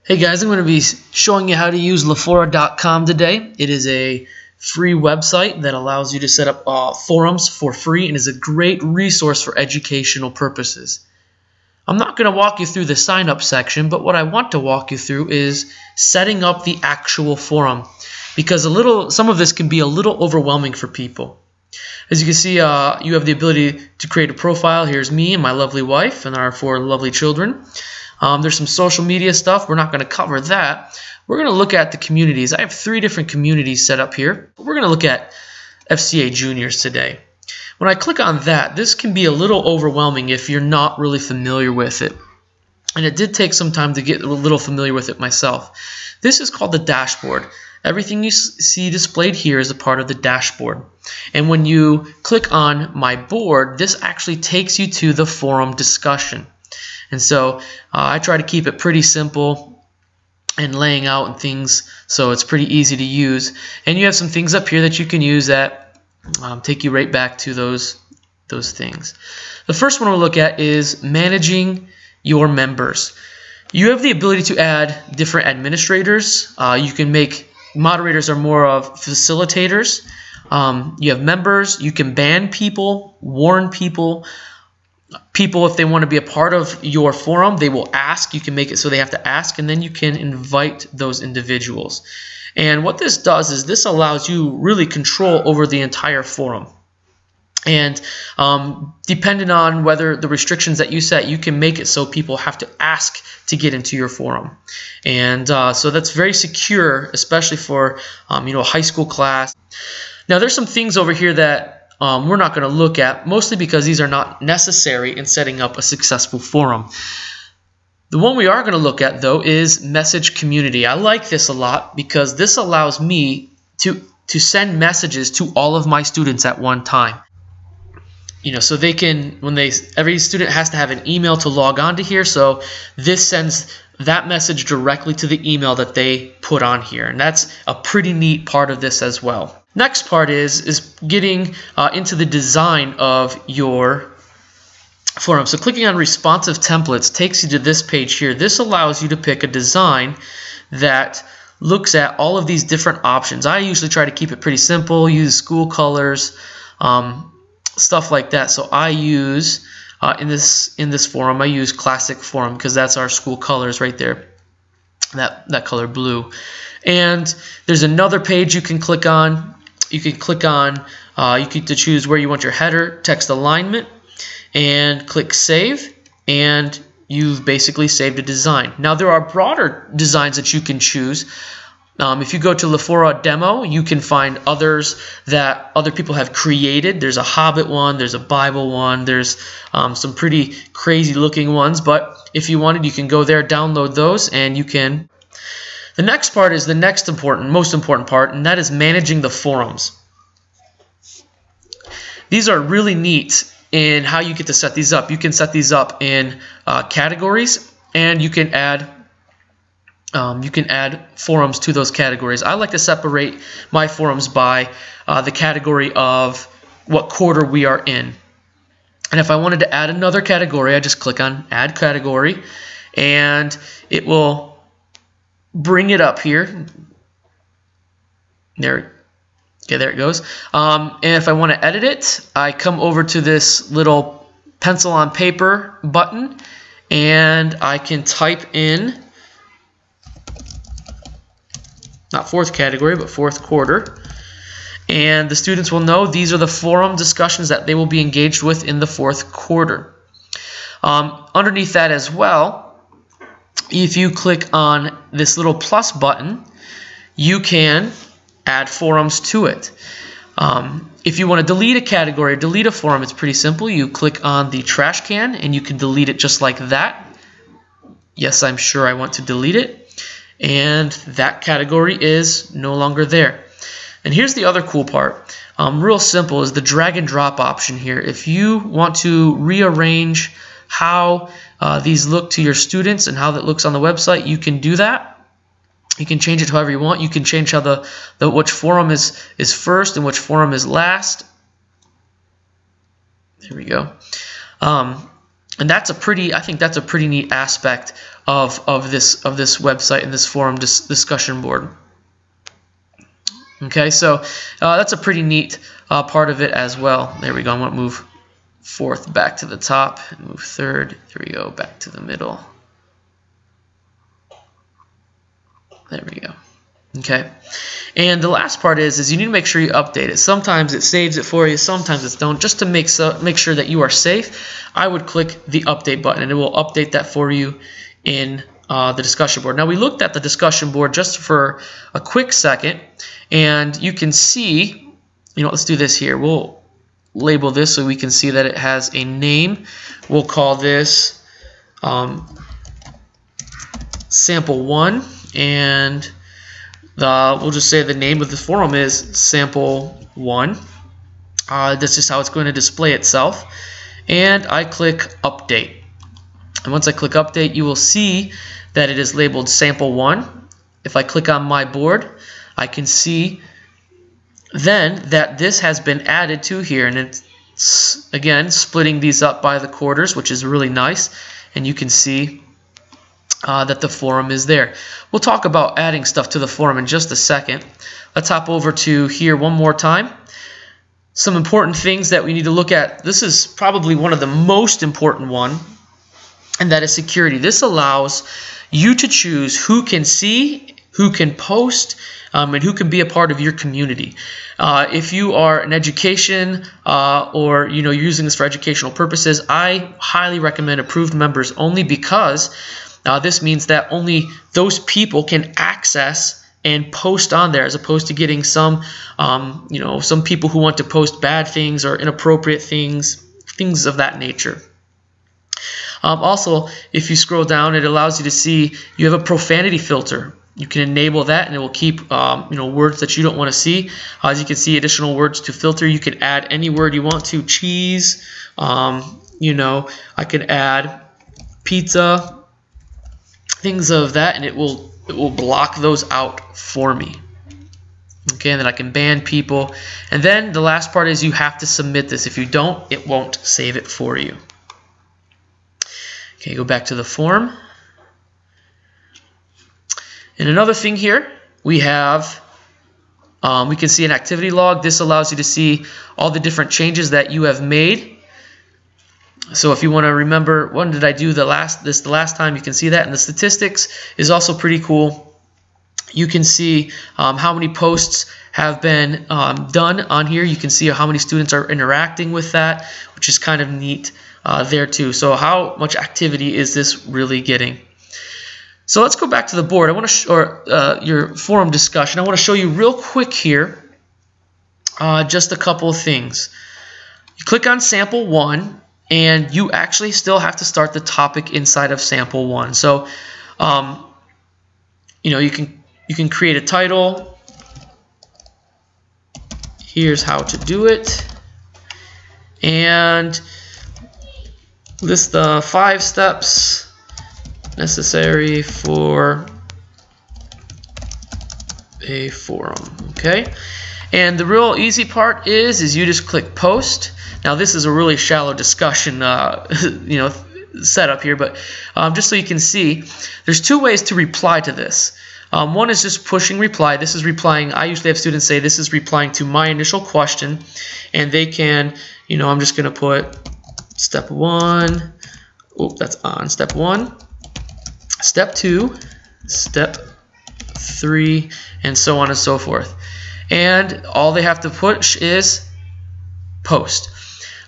Hey guys, I'm going to be showing you how to use Lefora.com today. It is a free website that allows you to set up forums for free and is a great resource for educational purposes. I'm not going to walk you through the sign up section, but what I want to walk you through is setting up the actual forum, because some of this can be a little overwhelming for people. As you can see, you have the ability to create a profile. Here's me and my lovely wife and our 4 lovely children. There's some social media stuff. We're not going to cover that. We're going to look at the communities. I have 3 different communities set up here. We're going to look at FCA juniors today. When I click on that, this can be a little overwhelming if you're not really familiar with it. And it did take some time to get a little familiar with it myself. This is called the dashboard. Everything you see displayed here is a part of the dashboard. And when you click on My Board, this actually takes you to the forum discussion. And so I try to keep it pretty simple and laying out and things so it's pretty easy to use. And you have some things up here that you can use that take you right back to those things. The first one we'll look at is managing your members. You have the ability to add different administrators. You can make moderators are more of facilitators. You have members. You can ban people, warn people. People, if they want to be a part of your forum, they will ask. You can make it so they have to ask, and then you can invite those individuals. And what this does is this allows you really control over the entire forum. And depending on whether the restrictions that you set, you can make it so people have to ask to get into your forum. And so that's very secure, especially for a high school class. Now there's some things over here that we're not going to look at, mostly because these are not necessary in setting up a successful forum. The one we are going to look at, though, is message community. I like this a lot because this allows me to send messages to all of my students at one time. So they can, every student has to have an email to log on to here, so this sends that message directly to the email that they put on here, and that's a pretty neat part of this as well. Next part is getting into the design of your forum. So clicking on responsive templates takes you to this page here. This allows you to pick a design that looks at all of these different options. I usually try to keep it pretty simple, use school colors, stuff like that. So I use in this forum, I use classic forum because that's our school colors right there, that color blue. And there's another page you can click on. You can click on, you get to choose where you want your header, text alignment, and click save, and you've basically saved a design. Now there are broader designs that you can choose. If you go to Lefora demo, you can find others that other people have created. There's a Hobbit one, there's a Bible one, there's some pretty crazy looking ones, but if you wanted, you can go there, download those, and you can. The next part is the most important part, and that is managing the forums. These are really neat in how you get to set these up. You can set these up in categories, and you can add forums to those categories. I like to separate my forums by the category of what quarter we are in. And if I wanted to add another category, I just click on Add Category, and it will bring it up here. There it goes. And if I want to edit it, I come over to this little pencil on paper button, and I can type in, not 4th category, but 4th quarter. And the students will know these are the forum discussions that they will be engaged with in the 4th quarter. Underneath that as well, if you click on this little plus button, you can add forums to it. If you want to delete a category or delete a forum, it's pretty simple. You click on the trash can and you can delete it just like that. Yes, I'm sure I want to delete it. And that category is no longer there. And here's the other cool part. Real simple is the drag and drop option here. If you want to rearrange how these look to your students and how that looks on the website, you can do that. You can change it however you want. You can change how which forum is first and which forum is last. There we go. And I think that's a pretty neat aspect of this website and this forum discussion board. Okay, so that's a pretty neat part of it as well. There we go. I'm going to move fourth back to the top and move third. There we go, back to the middle. There we go. Okay, and the last part is you need to make sure you update it. Sometimes it saves it for you, sometimes it don't. Just to make sure that you are safe, I would click the update button, and it will update that for you in the discussion board. Now, we looked at the discussion board just for a quick second, and you can see, let's do this here. We'll label this so we can see that it has a name. We'll call this sample 1, and we'll just say the name of the forum is sample 1. That's just how it's going to display itself. And I click update. And once I click update, you will see that it is labeled sample 1. If I click on my board, I can see then that this has been added to here, and it's again splitting these up by the quarters, which is really nice, and you can see that the forum is there. We'll talk about adding stuff to the forum in just a second. Let's hop over to here one more time. Some important things that we need to look at. This is probably one of the most important one, and that is security. This allows you to choose who can see, who can post, and who can be a part of your community. If you are an education or you're using this for educational purposes, I highly recommend approved members only, because this means that only those people can access and post on there, as opposed to getting some people who want to post bad things or inappropriate things of that nature. Also, if you scroll down, it allows you to see you have a profanity filter. You can enable that, and it will keep words that you don't want to see. As you can see, additional words to filter. You can add any word you want to. Cheese. I could add pizza. Things of that, and it will block those out for me. Okay, and then I can ban people. And then the last part is you have to submit this. If you don't, it won't save it for you. Okay, go back to the form. And another thing here, we have, we can see an activity log. This allows you to see all the different changes that you have made. So if you want to remember, when did I do the last time, you can see that. And the statistics is also pretty cool. You can see how many posts have been done on here. You can see how many students are interacting with that, which is kind of neat there too. So how much activity is this really getting? So let's go back to the board. I want to your forum discussion. I want to show you real quick here just a couple of things. You click on sample 1. And you actually still have to start the topic inside of sample 1. So, you can create a title. Here's how to do it, and list the 5 steps necessary for a forum. Okay, and the real easy part is you just click post. Now this is a really shallow discussion setup here, but just so you can see, there's 2 ways to reply to this. One is just pushing reply. This is replying. I usually have students say this is replying to my initial question, and they can, I'm just going to put step 1. Oh, that's on step 1, step 2, step 3, and so on and so forth. And all they have to push is post.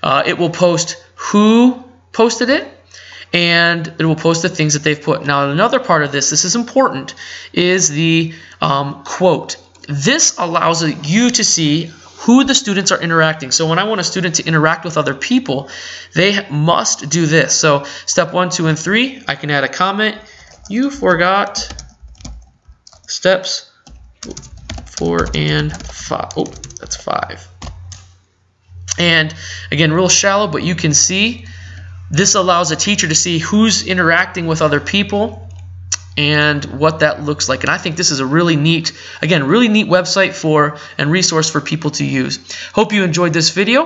It will post who posted it, and it will post the things that they've put. Now, another part of this is important, is the quote. This allows you to see who the students are interacting. So when I want a student to interact with other people, they must do this. So step 1, 2, and 3, I can add a comment. You forgot steps 4 and 5. Oh, that's 5. And again, real shallow, but you can see this allows a teacher to see who's interacting with other people and what that looks like. And I think this is a really neat, again, really neat website and resource for people to use. Hope you enjoyed this video.